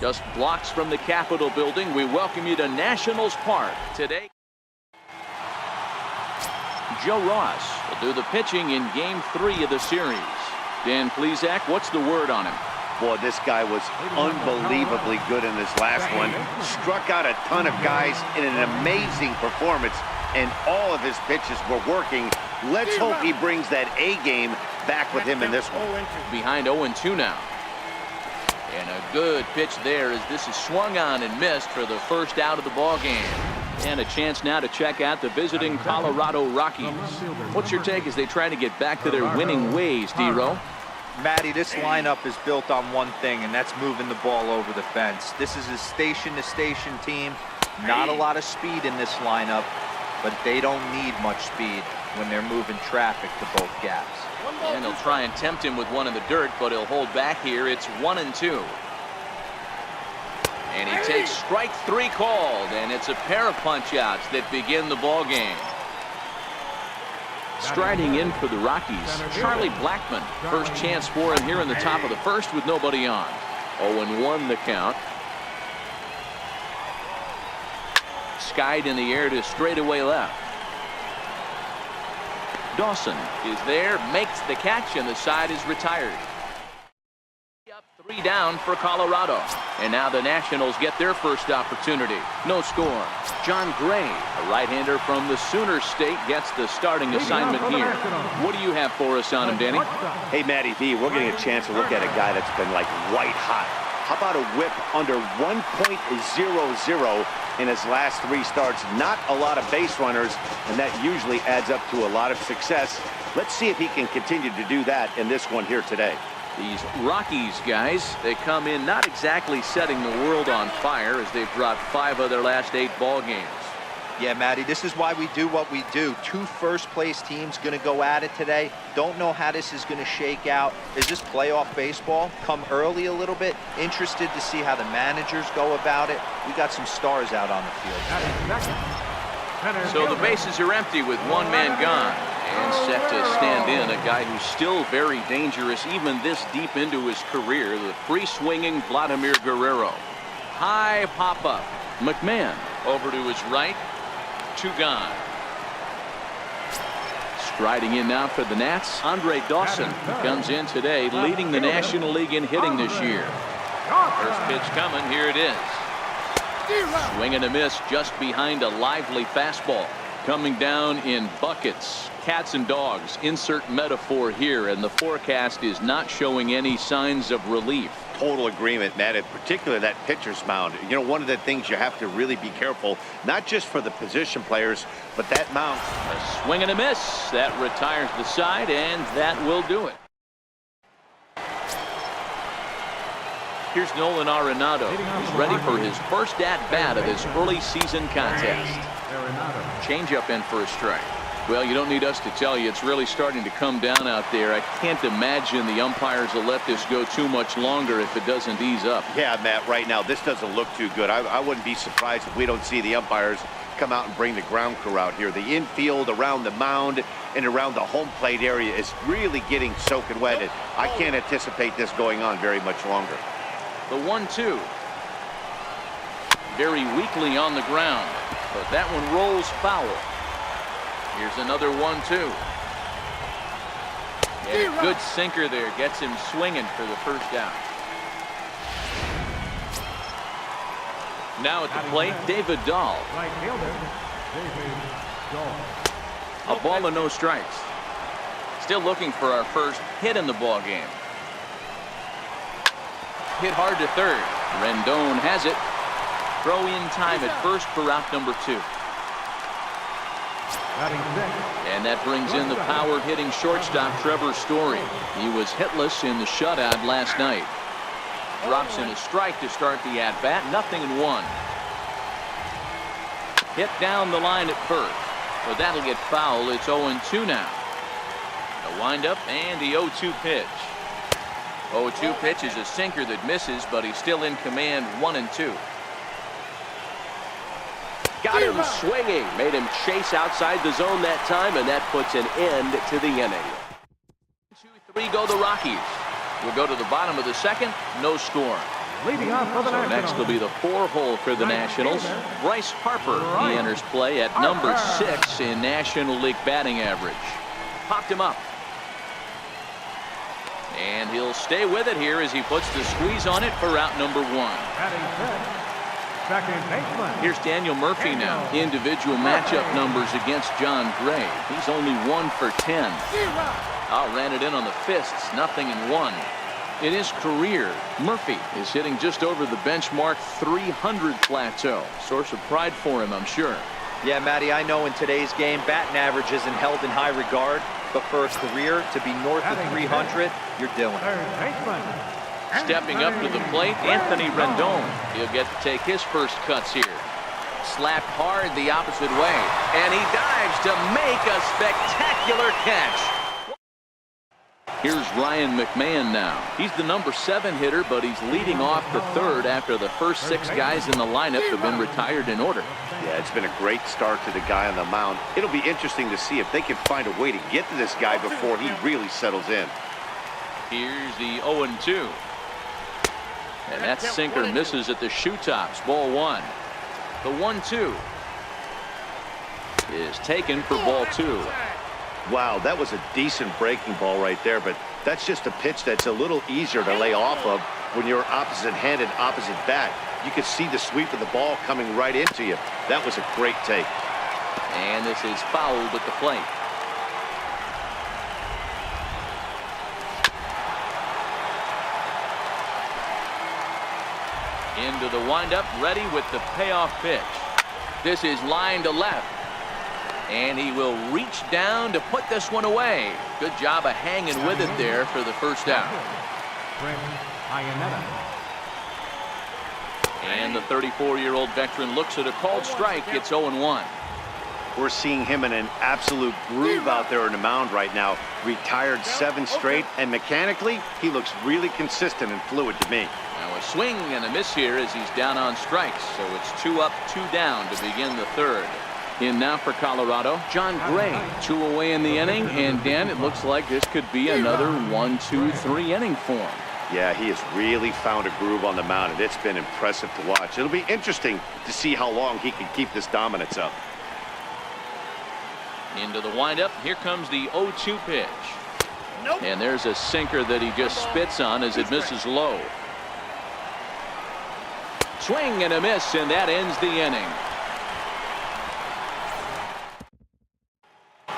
Just blocks from the Capitol building, we welcome you to Nationals Park today. Joe Ross will do the pitching in Game 3 of the series. Dan Plesac, what's the word on him? Boy, this guy was unbelievably good in this last one. Struck out a ton of guys in an amazing performance, and all of his pitches were working. Let's hope he brings that A game back with him in this one. Behind 0-2 now. And a good pitch there as this is swung on and missed for the first out of the ball game. And a chance now to check out the visiting Colorado Rockies. What's your take as they try to get back to their winning ways, D-Row? Matty, this lineup is built on one thing, and that's moving the ball over the fence. This is a station-to-station team. Not a lot of speed in this lineup, but they don't need much speed when they're moving traffic to both gaps. And they'll try and tempt him with one in the dirt, but he'll hold back here. It's 1-2. And he takes strike 3 called, and it's a pair of punch-outs that begin the ball game. Striding in for the Rockies, Charlie Blackmon. First chance for him here in the top of the first with nobody on. 0-1 the count. Skied in the air to straightaway left. Dawson is there, makes the catch, and the side is retired. Up 3 down for Colorado. And now the Nationals get their first opportunity. No score. John Gray, a right-hander from the Sooner State, gets the starting assignment here. What do you have for us on him, Danny? Hey, Matty V, we're getting a chance to look at a guy that's been like white hot. How about a whip under 1.00 in his last 3 starts? Not a lot of base runners, and that usually adds up to a lot of success. Let's see if he can continue to do that in this one here today. These Rockies guys, they come in not exactly setting the world on fire as they've dropped 5 of their last 8 ball games. Yeah, Matty, this is why we do what we do. 2 first-place teams going to go at it today. Don't know how this is going to shake out. Is this playoff baseball? Come early a little bit. Interested to see how the managers go about it. We got some stars out on the field. So the bases are empty with 1 man gone. And set to stand in a guy who's still very dangerous even this deep into his career, the free-swinging Vladimir Guerrero. High pop-up. McMahon over to his right. 2 gone. Striding in now for the Nats, Andre Dawson comes in today, leading the National League in hitting this year. First pitch coming. Here it is. Swing and a miss just behind a lively fastball. Coming down in buckets. Cats and dogs, insert metaphor here, and the forecast is not showing any signs of relief. Total agreement, Matt, in particular that pitcher's mound. You know, one of the things you have to really be careful, not just for the position players, but that mound. A swing and a miss. That retires the side, and that will do it. Here's Nolan Arenado. He's ready for his first at-bat of this early season contest. Changeup in for a strike. Well, you don't need us to tell you, it's really starting to come down out there. I can't imagine the umpires will let this go too much longer if it doesn't ease up. Yeah, Matt, right now, this doesn't look too good. I wouldn't be surprised if we don't see the umpires come out and bring the ground crew out here. The infield around the mound and around the home plate area is really getting soaking wet. And I can't anticipate this going on very much longer. The 1-2. Very weakly on the ground, but that one rolls foul. Here's another 1-2. And a good sinker there gets him swinging for the first out. Now at the plate, David Dahl. A ball and no strikes. Still looking for our first hit in the ball game. Hit hard to third. Rendon has it. Throw in time at first for out number 2. And that brings in the power-hitting shortstop Trevor Story. He was hitless in the shutout last night. Drops in a strike to start the at-bat. 0-1. Hit down the line at first. But that'll get foul. It's 0-2 now. The windup and the 0-2 pitch. 0-2 pitch is a sinker that misses, but he's still in command. 1-2. Got him swinging. Made him chase outside the zone that time, and that puts an end to the inning. 2-3 go the Rockies. We'll go to the bottom of the second. No score. Leading off for the So next will be the 4-hole for the Nationals. Bryce Harper. He enters play at number 6 in National League batting average. Popped him up. And he'll stay with it here as he puts the squeeze on it for out number 1. Second baseman. Here's Daniel Murphy now. Individual matchup numbers against John Gray. He's only 1 for 10. Ran it in on the fists. Nothing in 1. In his career, Murphy is hitting just over the benchmark 300 plateau. Source of pride for him, I'm sure. Yeah, Matty, I know in today's game, batting average isn't held in high regard, but for a career to be north of 300, you're doing it. Third baseman. Stepping up to the plate, Anthony Rendon. He'll get to take his first cuts here. Slapped hard the opposite way, and he dives to make a spectacular catch. Here's Ryan McMahon now. He's the number 7 hitter, but he's leading off the 3rd after the first 6 guys in the lineup have been retired in order. Yeah, it's been a great start to the guy on the mound. It'll be interesting to see if they can find a way to get to this guy before he really settles in. Here's the 0-2. And that sinker misses at the shoe tops. Ball 1. The 1-2 is taken for ball 2. Wow, that was a decent breaking ball right there, but that's just a pitch that's a little easier to lay off of when you're opposite-handed, opposite bat. You could see the sweep of the ball coming right into you. That was a great take. And this is fouled at the plate. Into the windup, ready with the payoff pitch. This is line to left. And he will reach down to put this one away. Good job of hanging with it there for the first out. And the 34-year-old veteran looks at a called strike. It's 0-1. We're seeing him in an absolute groove out there on the mound right now. Retired 7 straight, and mechanically, he looks really consistent and fluid to me. Now a swing and a miss here as he's down on strikes. So it's 2 up, 2 down to begin the 3rd. In now for Colorado, John Gray. 2 away in the inning, and Dan, it looks like this could be another 1-2-3 inning for him. Yeah, he has really found a groove on the mound, and it's been impressive to watch. It'll be interesting to see how long he can keep this dominance up. Into the windup, here comes the 0-2 pitch. And there's a sinker that he just spits on as it misses low. Swing and a miss, and that ends the inning.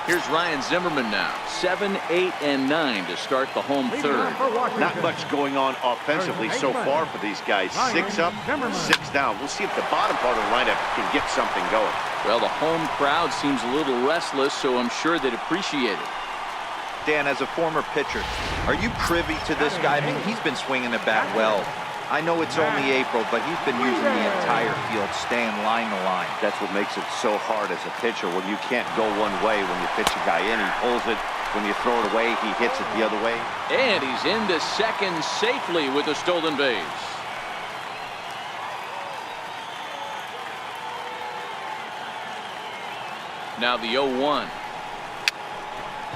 Here's Ryan Zimmerman now. 7, 8, and 9 to start the home 3rd. Not much going on offensively so far for these guys. 6 up, 6 down. We'll see if the bottom part of the lineup can get something going. Well, the home crowd seems a little restless, so I'm sure they'd appreciate it. Dan, as a former pitcher, are you privy to this guy? I mean, he's been swinging the bat well. I know it's only April, but he's been using the entire field, staying line to line. That's what makes it so hard as a pitcher when you can't go one way when you pitch a guy in. He pulls it. When you throw it away, he hits it the other way. And he's into second safely with a stolen base. Now the 0-1.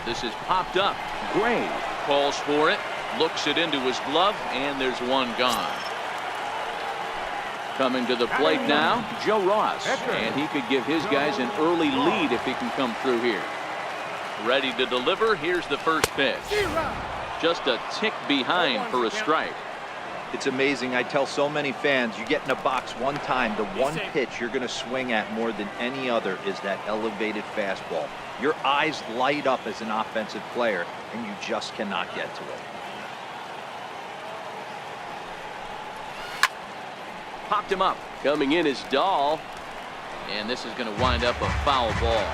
This is popped up. Gray calls for it. Looks it into his glove, and there's one gone. Coming to the plate now, Joe Ross, and he could give his guys an early lead if he can come through here. Ready to deliver, here's the first pitch. Just a tick behind for a strike. It's amazing. I tell so many fans, you get in a box one time, the one pitch you're going to swing at more than any other is that elevated fastball. Your eyes light up as an offensive player, and you just cannot get to it. Popped him up. Coming in is Dahl. And this is going to wind up a foul ball.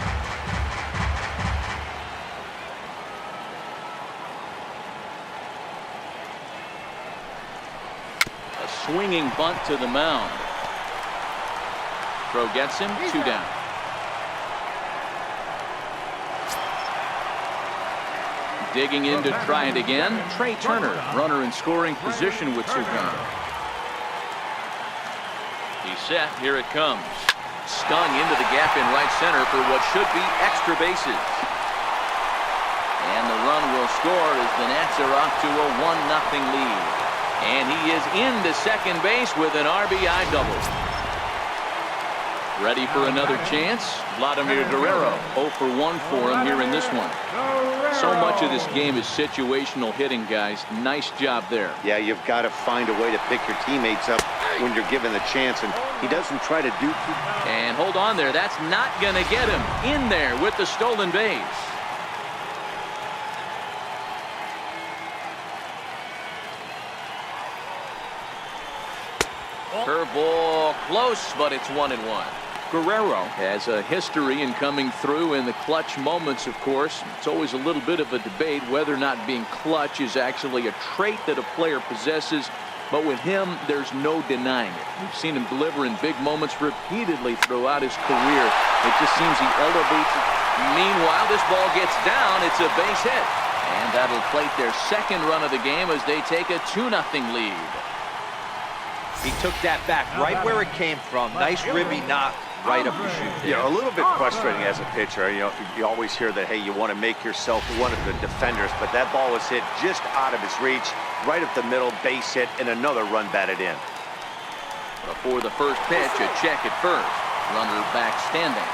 A swinging bunt to the mound. Throw gets him. 2 down. Digging in to try it again. Trey Turner, runner in scoring position with 2 down. He's set. Here it comes. Stung into the gap in right center for what should be extra bases. And the run will score as the Nats are off to a 1-0 lead. And he is into second base with an RBI double. Ready for another chance? Vladimir Guerrero, 0 for 1 for him here in this one. So much of this game is situational hitting, guys. Nice job there. Yeah, you've got to find a way to pick your teammates up when you're given the chance, and he doesn't try to do too. And hold on there. That's not going to get him in there with the stolen base. Curveball close, but it's 1-1. Guerrero has a history in coming through in the clutch moments, of course. It's always a little bit of a debate whether or not being clutch is actually a trait that a player possesses. But with him, there's no denying it. We've seen him deliver in big moments repeatedly throughout his career. It just seems he elevates it. Meanwhile, this ball gets down. It's a base hit. And that'll plate their second run of the game as they take a 2-0 lead. He took that back right where it came from. Nice ribby knock right up the chute there. Yeah, a little bit frustrating as a pitcher. You know, you always hear that, hey, you want to make yourself one of the defenders, but that ball was hit just out of his reach, right up the middle, base hit, and another run batted in. Before the first pitch, a check at first. Runner back standing.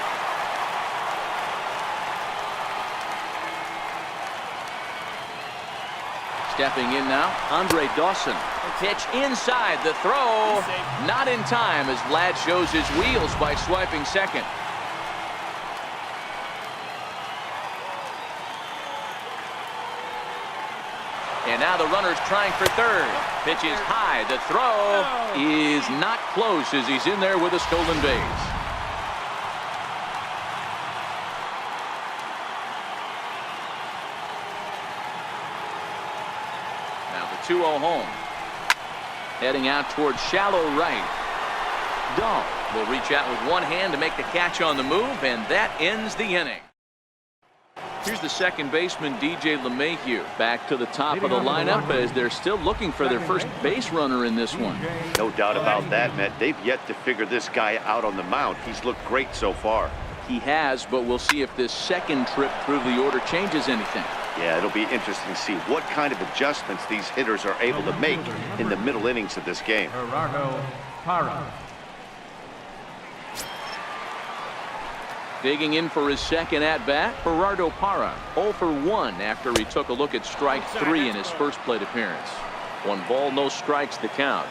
Stepping in now, Andre Dawson. Pitch inside, the throw. Not in time as Vlad shows his wheels by swiping second. And now the runner's trying for third. Pitch is high, the throw is not close as he's in there with a stolen base. Now the 2-0 home. Heading out towards shallow right. Dahl will reach out with one hand to make the catch on the move, and that ends the inning. Here's the second baseman, DJ LeMahieu, back to the top of the lineup as they're still looking for their first base runner in this one. No doubt about that, Matt. They've yet to figure this guy out on the mound. He's looked great so far. He has, but we'll see if this second trip through the order changes anything. Yeah, it'll be interesting to see what kind of adjustments these hitters are able to make in the middle innings of this game. Digging in for his second at-bat, Gerardo Parra, 0 for 1 after he took a look at strike 3 in his first plate appearance. 1 ball, no strikes the count.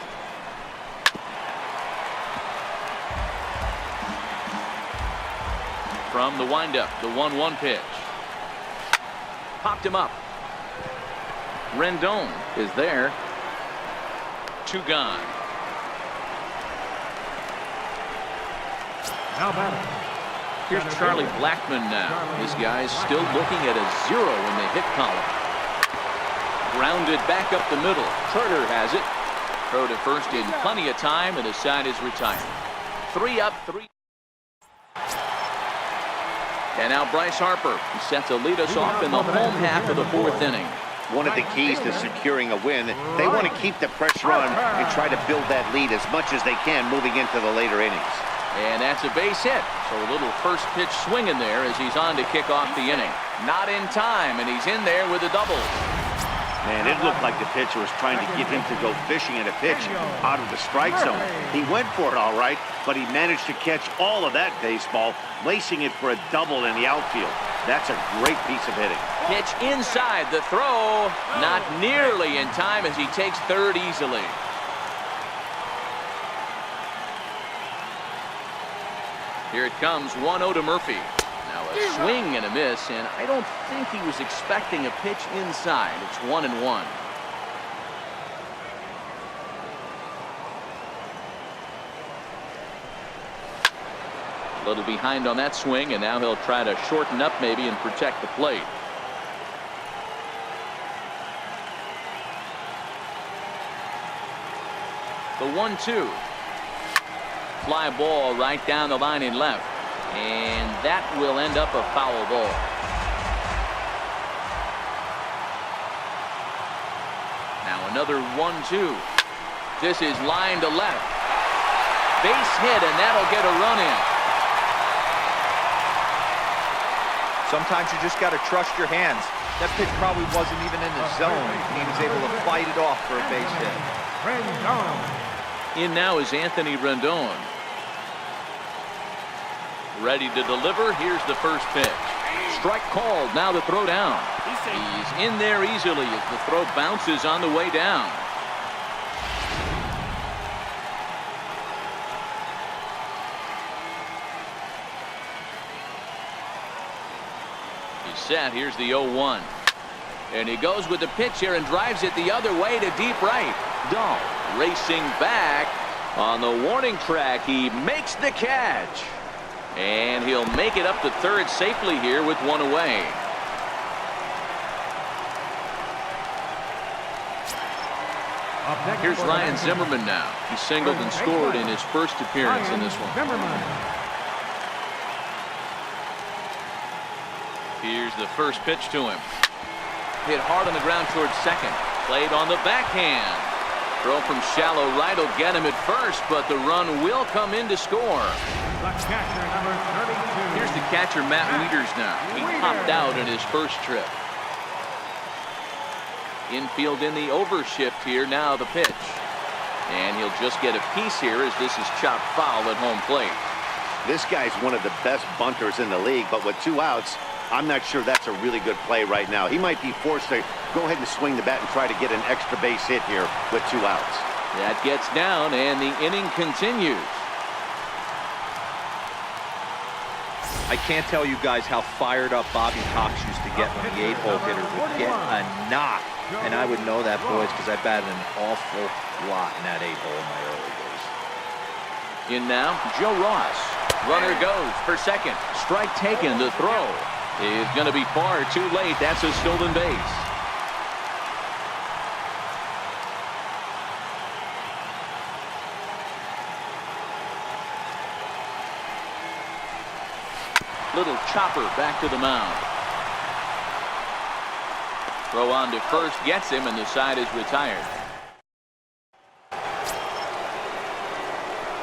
From the windup, the 1-1 pitch. Popped him up. Rendon is there. 2 gone. Here's Charlie Blackmon now. This guy's still looking at a 0 in the hit column. Grounded back up the middle. Turner has it. Throw to first in plenty of time, and his side is retired. 3 up, 3. And now Bryce Harper. He set to lead us off in the home half of the 4th inning. One of the keys to securing a win, they want to keep the pressure on and try to build that lead as much as they can moving into the later innings. And that's a base hit. So a little first pitch swing in there as he's on to kick off the inning. Not in time, and he's in there with a double. Man, it looked like the pitcher was trying to get him to go fishing at a pitch out of the strike zone. He went for it all right, but he managed to catch all of that baseball, lacing it for a double in the outfield. That's a great piece of hitting. Pitch inside, the throw not nearly in time as he takes third easily. Here it comes, 1-0 to Murphy. Now a swing and a miss, and I don't think he was expecting a pitch inside. It's 1-1. A little behind on that swing, and now he'll try to shorten up maybe and protect the plate. The 1-2. Fly ball right down the line in left. And that will end up a foul ball. Now another 1-2. This is line to left. Base hit, and that'll get a run in. Sometimes you just got to trust your hands. That pitch probably wasn't even in the zone, and he was able to fight it off for a base hit. In now is Anthony Rendon. Ready to deliver. Here's the first pitch. Strike called. Now the throw down. He's in there easily as the throw bounces on the way down. He's set. Here's the 0-1. And he goes with the pitch here and drives it the other way to deep right. Dahl racing back on the warning track. He makes the catch. And he'll make it up to third safely here with one away. Here's Ryan Zimmerman now. He singled and scored in his first appearance in this one. Here's the first pitch to him. Hit hard on the ground towards second. Played on the backhand. Throw from shallow right will get him at first, but the run will come in to score. Here's the catcher, Matt Wieters now. He popped out in his first trip. Infield in the overshift here. Now the pitch. And he'll just get a piece here as this is chopped foul at home plate. This guy's one of the best bunters in the league, but with 2 outs, I'm not sure that's a really good play right now. He might be forced to go ahead and swing the bat and try to get an extra base hit here with 2 outs. That gets down, and the inning continues. I can't tell you guys how fired up Bobby Cox used to get when the 8-hole hitter would get a knock. And I would know that, boys, because I batted an awful lot in that 8-hole in my early days. In now, Joe Ross. Runner goes for second. Strike taken. The throw is going to be far too late. That's a stolen base. Little chopper back to the mound. Throw on to first gets him, and the side is retired.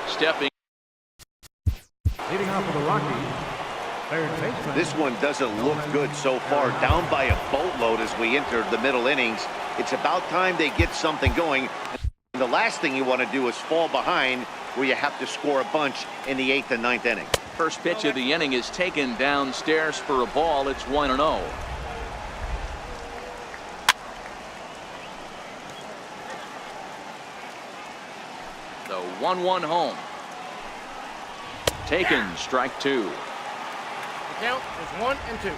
Stepping. Leading off for the Rockies, third baseman. This one doesn't look good so far. Down by a boatload as we enter the middle innings. It's about time they get something going. The last thing you want to do is fall behind where you have to score a bunch in the 8th and 9th inning. First pitch of the inning is taken downstairs for a ball. It's 1-0. The 1-1 home. Taken, strike 2. The count is 1-2.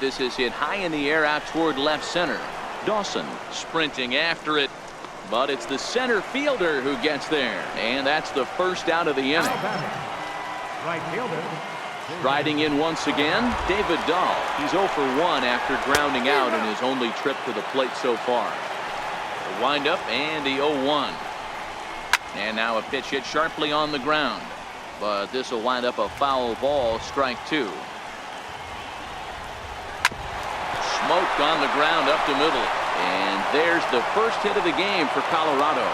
This is hit high in the air out toward left center. Dawson sprinting after it, but it's the center fielder who gets there, and that's the first out of the inning. Right fielder. Striding in once again, David Dahl. He's 0 for 1 after grounding out in his only trip to the plate so far. The windup and the 0-1. And now a pitch hit sharply on the ground, but this will wind up a foul ball, strike 2. Smoke on the ground up the middle, and there's the first hit of the game for Colorado.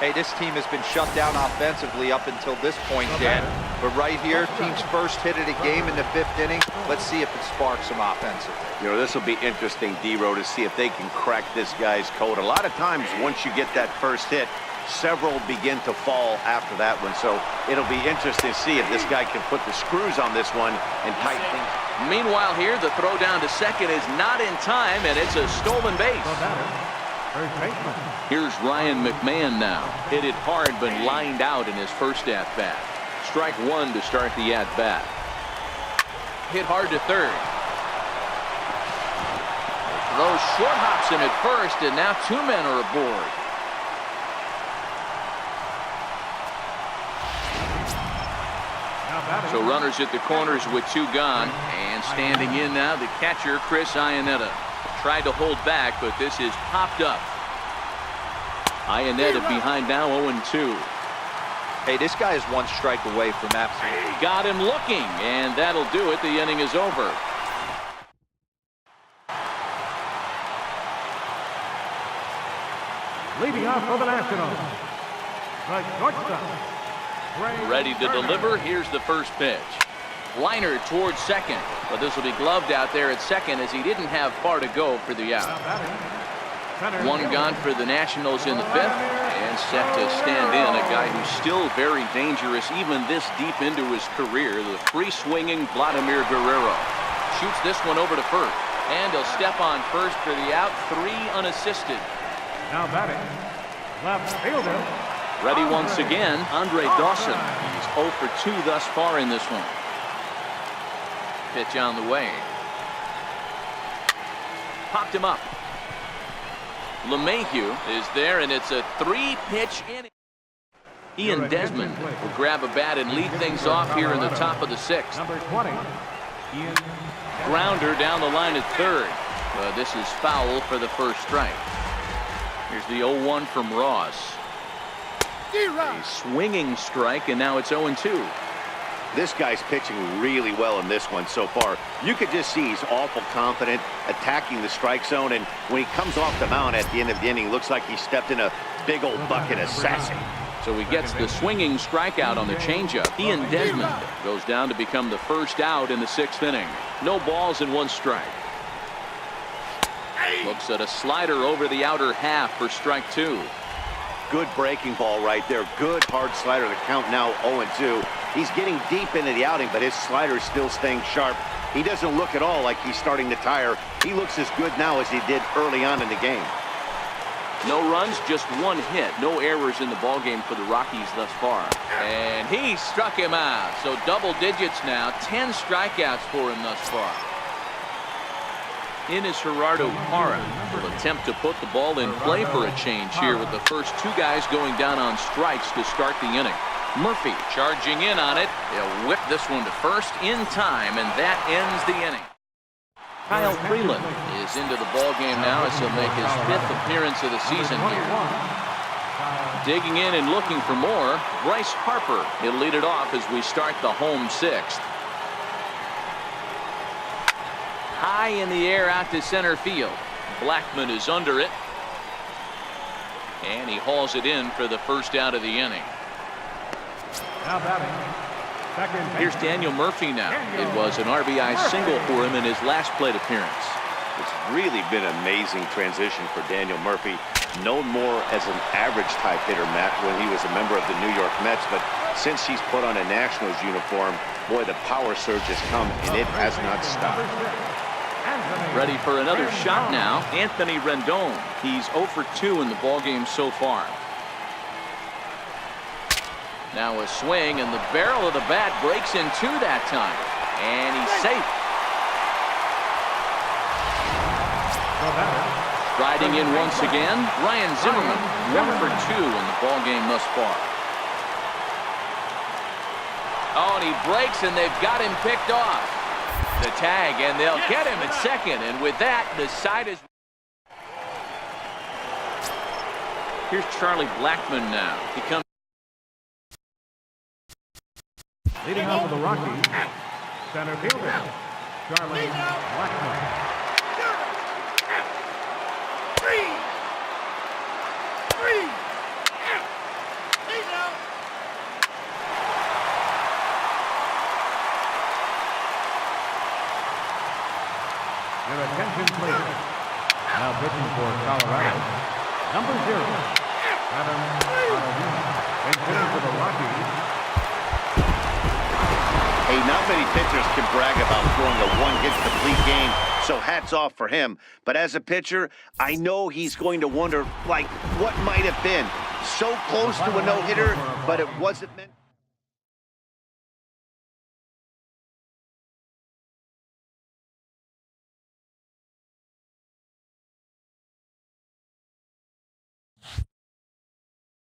Hey, this team has been shut down offensively up until this point, Dan. But right here, team's first hit of the game in the 5th inning. Let's see if it sparks some offensively. You know, this will be interesting, D-Row, to see if they can crack this guy's code. A lot of times, once you get that first hit, several begin to fall after that one. So it'll be interesting to see if this guy can put the screws on this one and tighten things. Meanwhile here, the throw down to second is not in time, and it's a stolen base. First baseman. Here's Ryan McMahon now. Hit it hard, but lined out in his first at-bat. Strike 1 to start the at-bat. Hit hard to third. Throw short hops him at first, and now 2 men are aboard. So runners at the corners with 2 gone, and standing in now the catcher Chris Iannetta. Tried to hold back, but this is popped up. Iannetta behind now 0-2. Hey, this guy is 1 strike away from absolute. Got him looking, and that'll do it. The inning is over. Leading off for the Nationals, the shortstop. Ready to deliver. Here's the first pitch. Liner towards second, but this will be gloved out there at second as he didn't have far to go for the out. One gone for the Nationals in the fifth, and set to stand in a guy who's still very dangerous even this deep into his career, the free-swinging Vladimir Guerrero. Shoots this one over to first, and he'll step on first for the out, 3 unassisted. Now batting, left fielder. Ready once again, Andre Dawson. He's 0 for 2 thus far in this one. Pitch on the way. Popped him up. LeMahieu is there, and it's a 3-pitch inning. Ian Desmond will grab a bat and lead things off here in the top of the 6th. Number 20, Ian. Grounder down the line at third. This is foul for the first strike. Here's the 0-1 from Ross. A swinging strike, and now it's 0-2. This guy's pitching really well in this one so far. You could just see he's awful confident attacking the strike zone, and when he comes off the mound at the end of the inning, looks like he stepped in a big old bucket of sassy. So he gets the swinging strikeout on the changeup. Ian Desmond goes down to become the first out in the 6th inning. No balls and 1 strike. Looks at a slider over the outer half for strike 2. Good breaking ball right there. Good hard slider. The count now 0-2. He's getting deep into the outing, but his slider is still staying sharp. He doesn't look at all like he's starting to tire. He looks as good now as he did early on in the game. No runs, just 1 hit. No errors in the ballgame for the Rockies thus far. And he struck him out. So double digits now. 10 strikeouts for him thus far. In is Gerardo Parra. Will attempt to put the ball in play for a change here with the first 2 guys going down on strikes to start the inning. Murphy charging in on it. He'll whip this one to first in time, and that ends the inning. Kyle Freeland is into the ball game now as he'll make his 5th appearance of the season here. Digging in and looking for more, Bryce Harper. He'll lead it off as we start the home 6th. High in the air out to center field. Blackman is under it, and he hauls it in for the first out of the inning. Now batting, second. Here's Daniel Murphy now. It was an RBI single for him in his last plate appearance. It's really been an amazing transition for Daniel Murphy, known more as an average type hitter, Matt, when he was a member of the New York Mets, but since he's put on a Nationals uniform, boy, the power surge has come, and it has not stopped. Ready for another shot now, Anthony Rendon. He's 0 for 2 in the ballgame so far. Now a swing, and the barrel of the bat breaks in 2 that time, and he's safe. Riding in once again, Ryan Zimmerman, 1 for 2 in the ballgame thus far. Oh, and he breaks, and they've got him picked off. The tag, and they'll get him at second, and with that, the side is. Here's Charlie Blackman now. He comes. Leading off for the Rockies, center fielder, Charlie Blackman. Your attention, please. Now pitching for Colorado, number 0, Adam Ottavino. And pitching for the Rockies. Hey, not many pitchers can brag about throwing a 1-hit complete game, so hats off for him. But as a pitcher, I know he's going to wonder, like, what might have been. So close to a no-hitter, but it wasn't meant.